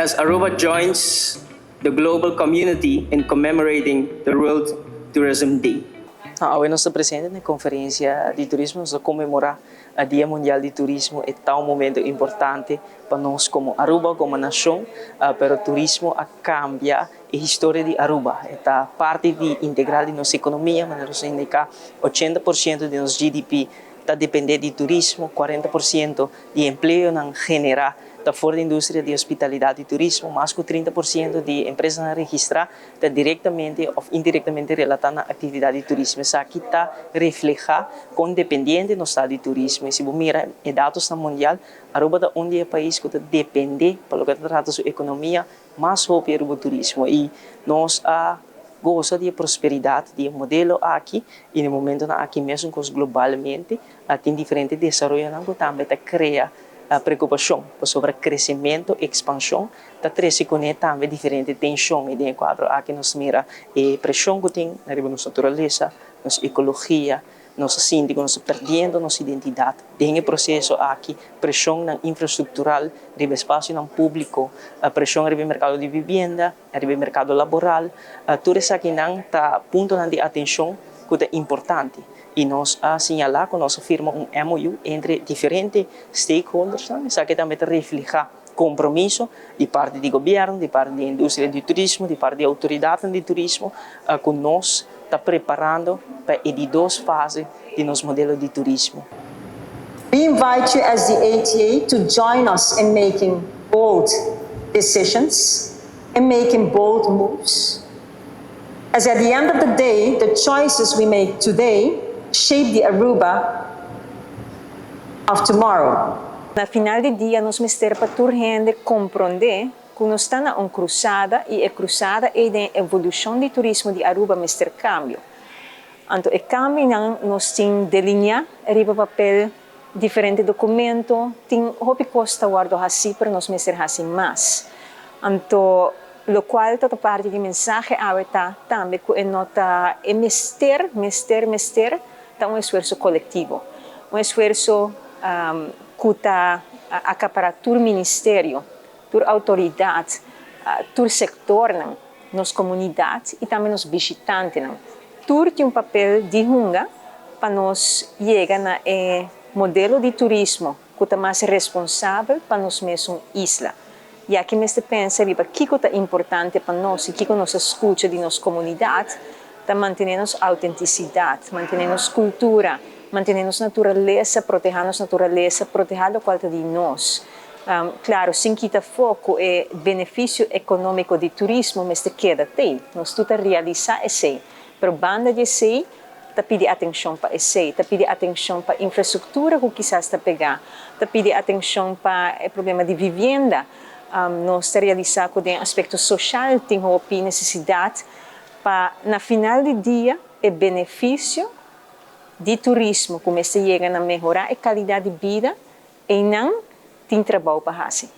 as Aruba joins the global community in commemorating the World Tourism Day. Hoy nós estamos presentes na conferência de turismo, nós comemorar o Dia Mundial de Turismo. É um momento importante para nós como Aruba, como nação, pero o turismo cambia a história de Aruba. É parte integral de nossa economia, mas nós indicar 80% de nosso GDP está dependendo de turismo, 40% de emprego não genera da fora da indústria de hospitalidade e turismo, mais que 30% de empresas a registrar está diretamente ou indiretamente relatada à atividade de turismo. Isso aqui está reflejado com dependente no estado de turismo. E se você mira os dados na mundial, Aruba é um dos países que depende, pelo que trata da sua economia, mais rápido do turismo. E nós gosta de prosperidade, de modelo aqui, e no momento aqui mesmo, globalmente, tem diferentes desenvolvimentos que também cria preocupação sobre o crescimento, expansão, se conecta também diferente tensão e de quadro aqui nós mira a pressão que tem na nossa natureza, nossa ecologia, nosso síndico, nós perdendo nossa identidade. Tem o processo aqui, pressão na infraestrutural, no espaço não público, pressão no mercado de vivenda, no mercado laboral, tudo isso aqui não está ponto de atenção que é importante. E nós assinalamos que nós firmamos MOU entre diferentes stakeholders, isso aqui também reflete compromisso de parte do governo, de parte da indústria do turismo, de parte da autoridade do turismo, que nós estamos preparando para as duas fases de nosso modelo de turismo. We invite you as the ATA to join us in making bold decisions and making bold moves. As at the end of the day, the choices we make today shape the Aruba of tomorrow. Na final do dia, nós temos para urgente compreender que nós estamos em uma cruzada e a cruzada é a evolução do turismo de Aruba, mas ter cambio. Então, o cambio nós temos de linha, arriba papel, diferente documento, tem hobby costa guardo assim para nós ter assim mais. Então, lo qual toda parte de mensagem está também que nota é mester, está um esforço coletivo, um esforço que está acaparar todo ministério, toda autoridade, todo sector, nas comunidades e também nos visitantes. Tudo tem papel de hunga para nós chegar na modelo de turismo que está mais responsável para nós mesmos isla. E aqui me pensa que é importante para nós e que nós escuta de nossa comunidade, está manter nossa autenticidade, manter nossa cultura, manter nossa natureza, proteger nossa natureza, proteger o qual de nós. Claro, sem quitar foco é benefício econômico de turismo, mas queda tem. Nós tudo realizar esse. Pero banda de sei, está pedir atenção para esse, está pedir atenção para a infraestrutura que quizás está pegar, está pedir atenção para o problema de vivenda. Nós realizar com o aspecto social, tem necessidade para, na final do dia, o benefício de turismo, como se chega a melhorar a qualidade de vida e não tem trabalho para fazer.